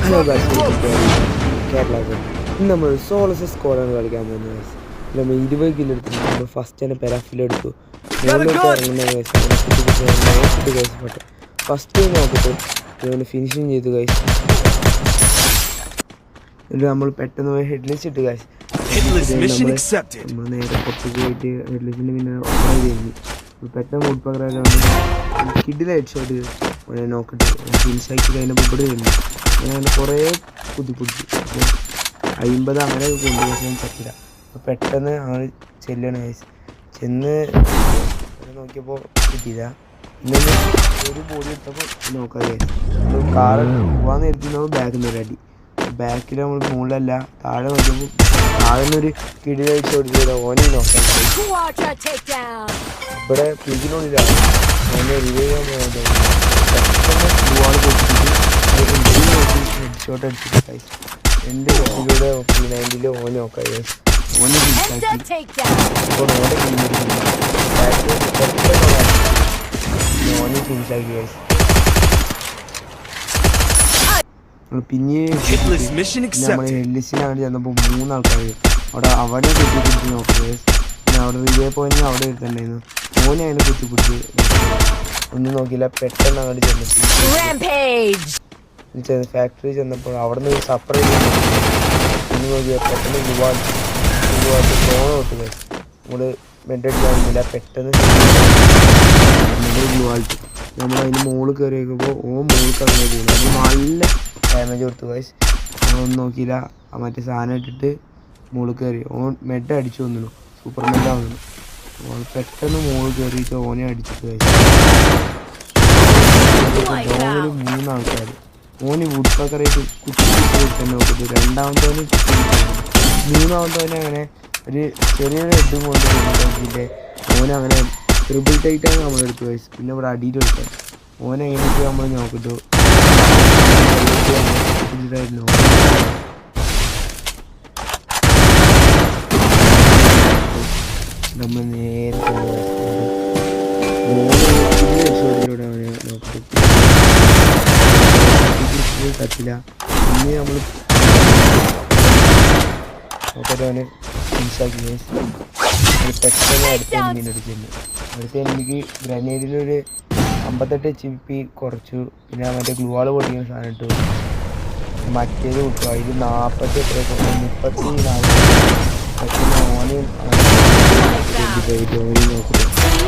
Hello guys, Kerala ഇന്ന് നമ്മൾ solace സ്ക്വാഡാണ് കളിക്കാൻ പോകുന്നത് ഗൈസ്. നമ്മൾ 20 കിലോ എടുത്തിട്ട് നമ്മൾ ഫസ്റ്റ് തന്നെ പെരാഫിലെടുത്തു. മുകളിലോട്ട് ഇറങ്ങുന്ന ഗൈസ് നോക്കിയിട്ട് ഗൈസ് പെട്ടെ ഫസ്റ്റ് നോക്കിയിട്ട് നമ്മൾ ഫിനിഷിങ് ചെയ്തു ഗൈസ്. എന്നിട്ട് നമ്മൾ പെട്ടെന്ന് പോയി ഹെഡ്ലിസ്റ്റ് ഇട്ട് ഗൈസ്. നമ്മൾ നേരെ പുറത്തേക്ക് പോയിട്ട് ഹെഡ്ലിസ്റ്റിന് പിന്നെ ഓപ്പൺ കഴിഞ്ഞു. പെട്ടെന്ന് വുഡ് പകരം കിഡിൽ ഹെഡ് ഷോട്ട് നോക്കിയിട്ട് ഫിനിഷാക്കി കഴിഞ്ഞപ്പോൾ ഇവിടെ കഴിഞ്ഞു. അങ്ങനെ കുറേ കുതിപ്പിടിച്ചു. അപ്പോൾ 50 അങ്ങനെ കൊണ്ടുപോകാൻ പറ്റില്ല. അപ്പോൾ പെട്ടെന്ന് ഞങ്ങൾ ചെല്ലാണ് ഗൈസ്. ചെന്ന് നോക്കിയപ്പോൾ കിട്ടിയില്ല. പിന്നെ ഒരു ബോഡി എടുത്തപ്പോൾ നോക്കാം ഗൈസ്. നമ്മൾ കാർ പോകാൻ നേരത്തിൽ നമ്മൾ ബാക്കിൽ നിന്ന് ഒരു അടി. ബാക്കിൽ നമ്മൾ മുകളിലല്ല താഴെ നോക്കിയപ്പോൾ താഴെ നിന്നൊരു കിടിലടിച്ച് കൊടുത്തില്ല. ഓനെ നോക്കാം. ഇവിടെ പിടിക്കുന്നില്ല. ഓനെ റിവൈവ് ചെയ്യാൻ പെട്ടെന്ന് ഗ്ലൂവാൾ പൊട്ടിച്ചിട്ട് ഹെഡ് ഷോട്ട് അടിച്ചിട്ട് ഗൈസ്. 2 ഹെഡിലൂടെ 90 ഓനെ നോക്കാം ഗൈസ്. ഓനെ ഫിനിഷാക്കി. ഇപ്പോൾ ഓനെ ഓനെ ഫിനിഷാക്കി ഗൈസ്. പിന്നെ നമ്മൾ ഹെഡ്ലിസ്റ്റിനാണ് ചെന്നപ്പോൾ 3 ആൾക്കാർ അവിടെ കുത്തിപ്പിടിച്ച് നോക്കുക ഗൈസ്. പിന്നെ അവിടെ റിവേ പോയിന് അവിടെ എടുത്തിട്ടുണ്ടായിരുന്നു. ഓനെ അതിനെ കുത്തിപ്പിടിച്ച് ഒന്നും നോക്കിയില്ല. പെട്ടെന്ന് അങ്ങോട്ട് ചെന്നു ഫാക്ടറി ചെന്നപ്പോൾ അവിടെ നിന്ന് സെപ്പറേറ്റ് ഒന്ന് നോക്കിയാൽ പെട്ടെന്ന് ഗ്ലൂവാട്ട് ഫോൺ തൊട്ട് ഗൈസ്. നമ്മൾ മെഡടിക്കാനില്ല. പെട്ടെന്ന് ഗ്ലൂവാട്ട് നമ്മൾ അതിന് മുകളിൽ കയറി വയ്ക്കുമ്പോൾ മുകളിൽ അങ്ങനെ പോകുന്നു. അത് നല്ല ഡാമേജ് കൊടുത്തു ഗൈസ്. നമ്മളൊന്നും നോക്കിയില്ല. മറ്റേ സാധനം ഇട്ടിട്ട് മുകളിൽ കയറി മെഡ് അടിച്ചു വന്നു. സൂപ്പർ മെഡ് ആവുന്നു. പെട്ടെന്ന് മുകളിൽ കയറിയിട്ട് ഓനെ അടിച്ചിട്ട് ഗൈസ്. 3 ആൾക്കാർ ഓന് വുഡ് പക്കറായിട്ട് കുത്തി നോക്കിയിട്ട് രണ്ടാമത്തോന് 3ാമത്തോനെ അങ്ങനെ ഒരു ചെറിയൊരു ഹെഡും കൊണ്ട് നോക്കിയിട്ട് ഓനങ്ങനെ ട്രിപ്പിൾ ടൈറ്റാണ് നമ്മളെടുത്ത് ഗൈസ്. പിന്നെ ഇവിടെ അടിയിട്ട് എടുക്കാം. ഓനെ എങ്ങനെയൊക്കെ നമ്മൾ നോക്കിട്ടു നമ്മൾ നേരെ പറ്റില്ല. പിന്നെ നമ്മൾ നോക്കട്ടവനെ ഫിനിഷാക്കി ഗൈസ്. പെട്ടെന്ന് അടുത്ത എനിമീനെ അടിച്ചിരുന്നു. അടുത്ത എനിമിക്ക് ഗ്രനേഡിലൊരു 58 HP കുറച്ചു. പിന്നെ മറ്റേ ഗ്ലൂവാൾ പൊട്ടിക്കുന്ന സാധനം ഇട്ടു. മറ്റേത് കിട്ടും. അതിൽ 40 34 പെട്ടെന്ന് ഓനെയും നോക്കിട്ട്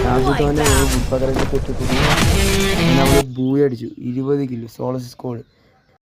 ലാസ്റ്റ് വുഡ് പകരൊക്കെ കുത്തി നമ്മൾ ബൂയി അടിച്ചു. 20 കിലോ സോളസ് സ്കോഡ്.